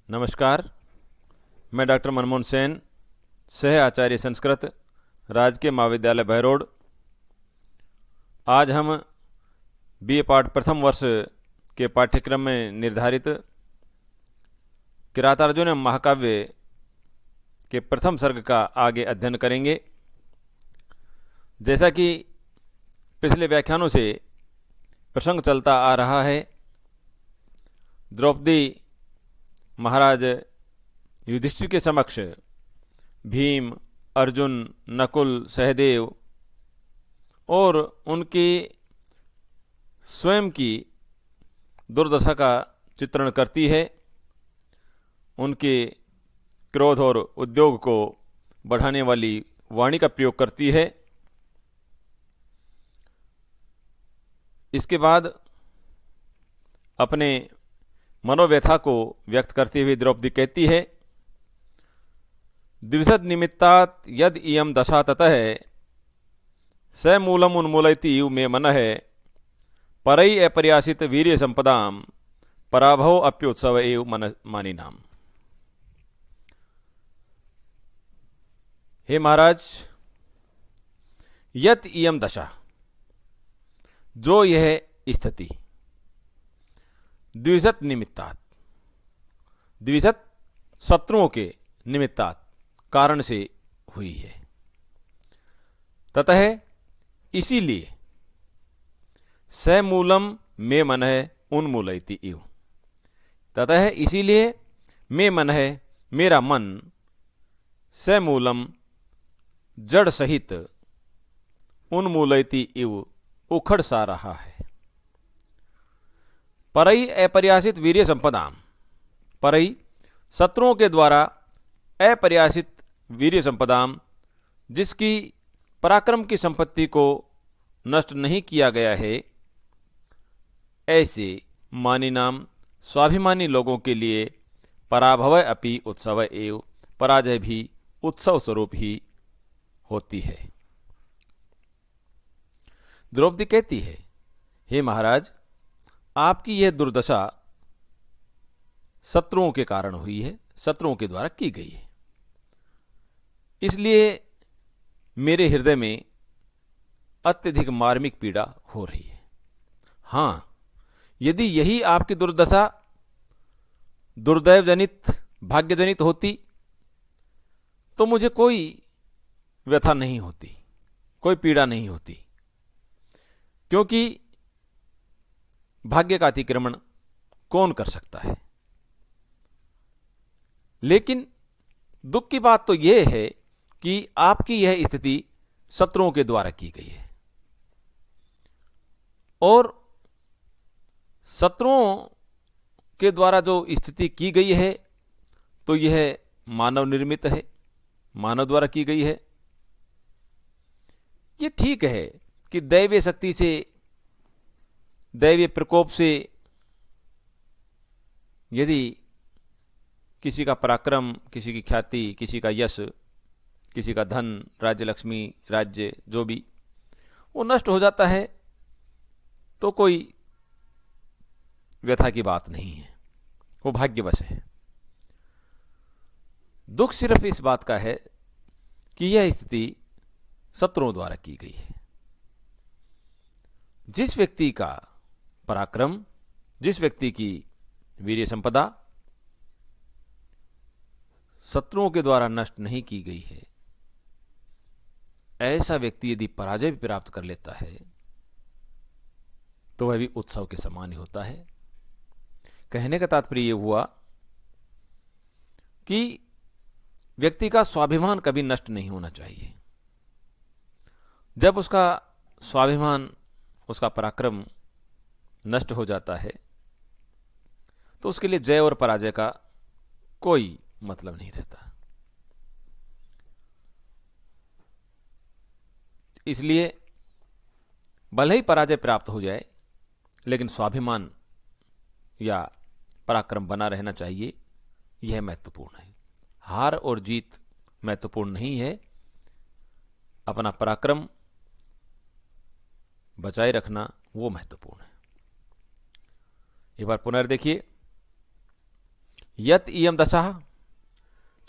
नमस्कार। मैं डॉक्टर मनमोहन सेन, सह आचार्य संस्कृत, राजकीय महाविद्यालय बहरोड। आज हम बीए पाठ प्रथम वर्ष के पाठ्यक्रम में निर्धारित किरातार्जुन महाकाव्य के प्रथम सर्ग का आगे अध्ययन करेंगे। जैसा कि पिछले व्याख्यानों से प्रसंग चलता आ रहा है, द्रौपदी महाराज युधिष्ठिर के समक्ष भीम, अर्जुन, नकुल, सहदेव और उनकी स्वयं की दुर्दशा का चित्रण करती है। उनके क्रोध और उद्योग को बढ़ाने वाली वाणी का प्रयोग करती है। इसके बाद अपने मनोव्यथा को व्यक्त करते हुए द्रौपदी कहती है, द्विषद निमित्तात् यद इयं दशा ततः स मूलम उन्मूलयति इव मे मनः परई अपरियासित वीर्य संपदाम पराभव अप्योत्सव एव मानिनाम। हे महाराज, यत इयं दशा, जो यह स्थिति, द्विषद निमित्तात्, द्विषद शत्रुओं के निमित्तात्, कारण से हुई है। ततः इसीलिए स मूलम मे मनः उन्मूलयति इव, ततः इसीलिए मे मनः, मेरा मन, स मूलम, जड़ सहित, उन्मूलयति इव, उखड़ सा रहा है। परई अपरियासित वीर्य संपदाम, परई शत्रुओं के द्वारा अपरियासित वीर्य संपदाम, जिसकी पराक्रम की संपत्ति को नष्ट नहीं किया गया है, ऐसे मानिनाम, स्वाभिमानी लोगों के लिए पराभव अपि उत्सव एव, पराजय भी उत्सव स्वरूप ही होती है। द्रौपदी कहती है, हे महाराज, आपकी यह दुर्दशा शत्रुओं के कारण हुई है, शत्रुओं के द्वारा की गई है। इसलिए मेरे हृदय में अत्यधिक मार्मिक पीड़ा हो रही है। हां, यदि यही आपकी दुर्दशा दुर्दैव जनित, भाग्यजनित होती तो मुझे कोई व्यथा नहीं होती, कोई पीड़ा नहीं होती, क्योंकि भाग्य का अतिक्रमण कौन कर सकता है। लेकिन दुख की बात तो यह है कि आपकी यह स्थिति शत्रुओं के द्वारा की गई है, और शत्रुओं के द्वारा जो स्थिति की गई है तो यह मानव निर्मित है, मानव द्वारा की गई है। यह ठीक है कि दैवीय शक्ति से, दैवीय प्रकोप से यदि किसी का पराक्रम, किसी की ख्याति, किसी का यश, किसी का धन, राज्य लक्ष्मी, राज्य जो भी, वो नष्ट हो जाता है तो कोई व्यथा की बात नहीं है, वो भाग्यवश है। दुख सिर्फ इस बात का है कि यह स्थिति शत्रुओं द्वारा की गई है। जिस व्यक्ति का पराक्रम, जिस व्यक्ति की वीर्य संपदा शत्रुओं के द्वारा नष्ट नहीं की गई है, ऐसा व्यक्ति यदि पराजय भी प्राप्त कर लेता है तो वह भी उत्सव के समान ही होता है। कहने का तात्पर्य यह हुआ कि व्यक्ति का स्वाभिमान कभी नष्ट नहीं होना चाहिए। जब उसका स्वाभिमान, उसका पराक्रम नष्ट हो जाता है तो उसके लिए जय और पराजय का कोई मतलब नहीं रहता। इसलिए भले ही पराजय प्राप्त हो जाए, लेकिन स्वाभिमान या पराक्रम बना रहना चाहिए, यह महत्वपूर्ण है। हार और जीत महत्वपूर्ण नहीं है, अपना पराक्रम बचाए रखना वो महत्वपूर्ण है। एक बार पुनर्देखिए, यत इयम दशा,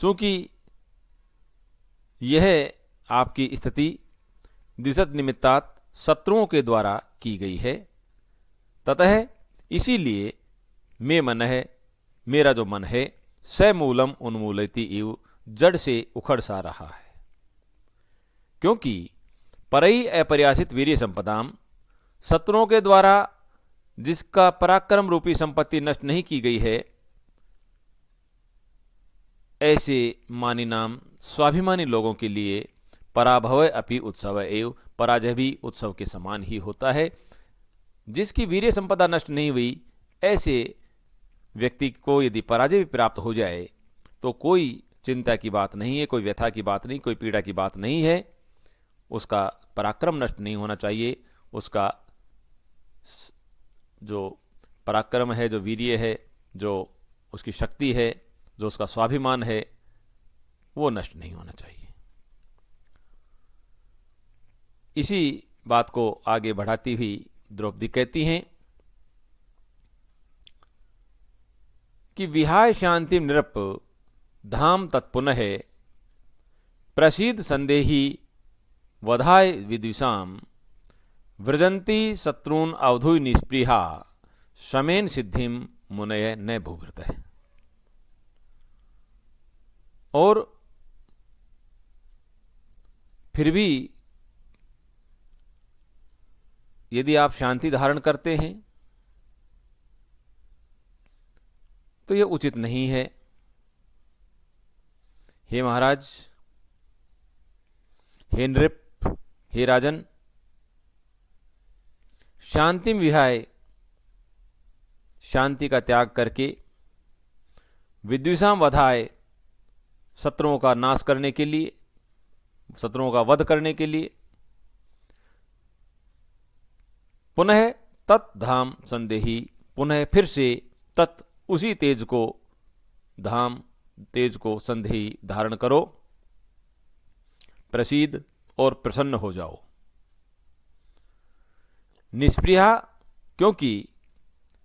चूंकि यह आपकी स्थिति द्विषद निमित्तात् शत्रुओं के द्वारा की गई है, ततः इसीलिए मे मन है, मेरा जो मन है, स मूलम उन्मूलयति इव, जड़ से उखड़ सा रहा है। क्योंकि परई अपरियासित वीर्य संपदाम, शत्रुओं के द्वारा जिसका पराक्रम रूपी संपत्ति नष्ट नहीं की गई है, ऐसे मानी नाम स्वाभिमानी लोगों के लिए पराभव अपि उत्सव एवं, पराजय भी उत्सव के समान ही होता है। जिसकी वीर्य संपदा नष्ट नहीं हुई, ऐसे व्यक्ति को यदि पराजय भी प्राप्त हो जाए तो कोई चिंता की बात नहीं है, कोई व्यथा की बात नहीं, कोई पीड़ा की बात नहीं है। उसका पराक्रम नष्ट नहीं होना चाहिए, उसका जो पराक्रम है, जो वीर्य है, जो उसकी शक्ति है, जो उसका स्वाभिमान है, वो नष्ट नहीं होना चाहिए। इसी बात को आगे बढ़ाती हुई द्रौपदी कहती हैं कि विहाय शांति नृप धाम तत्पुनः प्रसीद संदेही वधाय विद्विषाम व्रजंती शत्रून अवधुय निस्पृहा श्रमेन सिद्धिम मुनय न भूभृत। और फिर भी यदि आप शांति धारण करते हैं तो यह उचित नहीं है। हे महाराज, हे नृप, हे राजन, शांतिम विहाय, शांति का त्याग करके विद्विषाम वधाय, शत्रुओं का नाश करने के लिए, शत्रुओं का वध करने के लिए, पुनः तत् धाम संदेही, पुनः फिर से तत् उसी तेज को, धाम तेज को संदेही धारण करो, प्रसीद और प्रसन्न हो जाओ। निस्पृहा, क्योंकि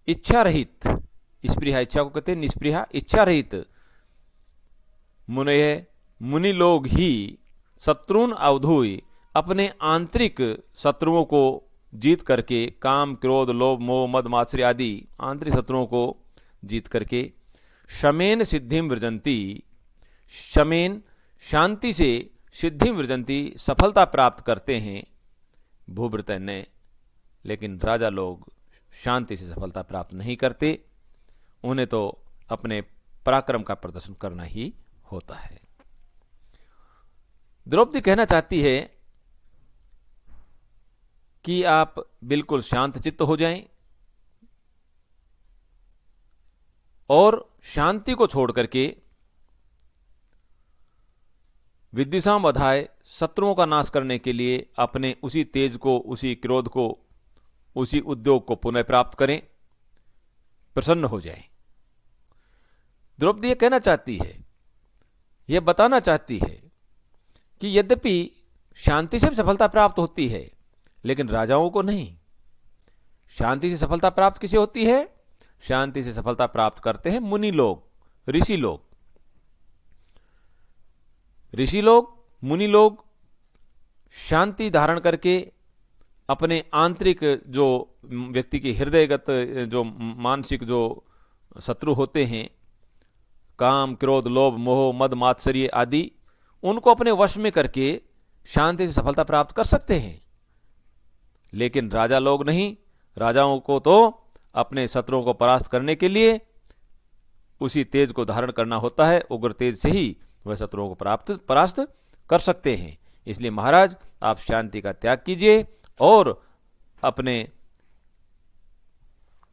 इच्छा रहित, स्पृहा इच्छा को कहते हैं, निस्पृहा इच्छा रहित मुनय, मुनि लोग ही शत्रुन अवधुय, अपने आंतरिक शत्रुओं को जीत करके, काम क्रोध लोभ मोह मद मात्सर्य आदि आंतरिक शत्रुओं को जीत करके, शमेन सिद्धिम वृजंती, शमेन शांति से, सिद्धिम वृजंती सफलता प्राप्त करते हैं, भूभृत ने, लेकिन राजा लोग शांति से सफलता प्राप्त नहीं करते, उन्हें तो अपने पराक्रम का प्रदर्शन करना ही होता है। द्रौपदी कहना चाहती है कि आप बिल्कुल शांत चित्त हो जाएं और शांति को छोड़ करके विद्विषाम वधाय, शत्रुओं का नाश करने के लिए अपने उसी तेज को, उसी क्रोध को, उसी उद्योग को पुनः प्राप्त करें, प्रसन्न हो जाएं। द्रौपदी यह कहना चाहती है, यह बताना चाहती है कि यद्यपि शांति से सफलता प्राप्त होती है, लेकिन राजाओं को नहीं। शांति से सफलता प्राप्त किसे होती है? शांति से सफलता प्राप्त करते हैं मुनि लोग, ऋषि लोग। ऋषि लोग, मुनि लोग शांति धारण करके अपने आंतरिक जो व्यक्ति के हृदयगत जो मानसिक जो शत्रु होते हैं, काम क्रोध लोभ मोह मद मात्सर्य आदि, उनको अपने वश में करके शांति से सफलता प्राप्त कर सकते हैं। लेकिन राजा लोग नहीं। राजाओं को तो अपने शत्रुओं को परास्त करने के लिए उसी तेज को धारण करना होता है, उग्र तेज से ही वह शत्रुओं को परास्त कर सकते हैं। इसलिए महाराज, आप शांति का त्याग कीजिए और अपने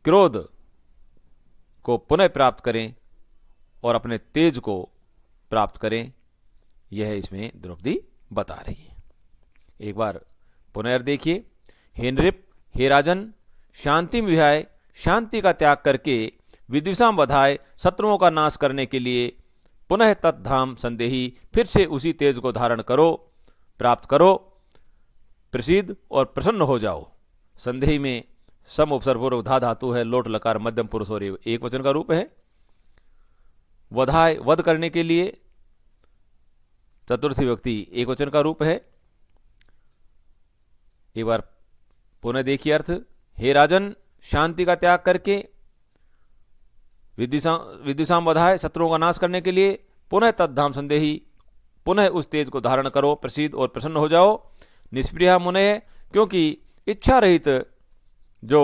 क्रोध को पुनः प्राप्त करें और अपने तेज को प्राप्त करें। यह इसमें द्रौपदी बता रही है। एक बार पुनः देखिए। हे नृप, हे राजन, शांति विहाय, शांति का त्याग करके विद्विषाम वधाय, शत्रुओं का नाश करने के लिए पुनः तत्धाम संदेही, फिर से उसी तेज को धारण करो, प्राप्त करो, प्रसिद्ध और प्रसन्न हो जाओ। संदेही में सम उपसर्गपूर्वक धा धातु है, लोट लकार मध्यम पुरुष और एक वचन का रूप है। वधाय वध करने के लिए, चतुर्थी विभक्ति एकवचन का रूप है। एक बार पुनः देखिए अर्थ। हे राजन, शांति का त्याग करके विद्युषाम वधाय, शत्रुओं का नाश करने के लिए, पुनः तद्धाम संदेही, पुनः उस तेज को धारण करो, प्रसिद्ध और प्रसन्न हो जाओ। निष्प्रिया मुने, क्योंकि इच्छा रहित जो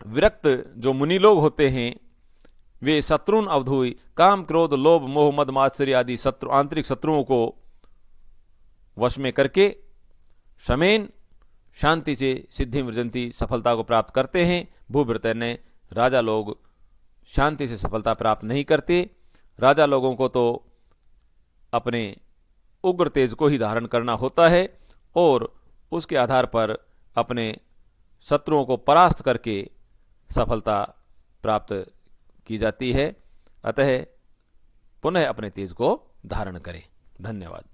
विरक्त जो मुनि लोग होते हैं वे शत्रुन अवधूय, काम क्रोध लोभ मोह मद मात्सर्य आदि शत्रु आंतरिक शत्रुओं को वश में करके समेन शांति से सिद्धि वृजंती, सफलता को प्राप्त करते हैं। भूभृत्य ने, राजा लोग शांति से सफलता प्राप्त नहीं करते। राजा लोगों को तो अपने उग्र तेज को ही धारण करना होता है और उसके आधार पर अपने शत्रुओं को परास्त करके सफलता प्राप्त की जाती है। अतः पुनः अपने तेज को धारण करें। धन्यवाद।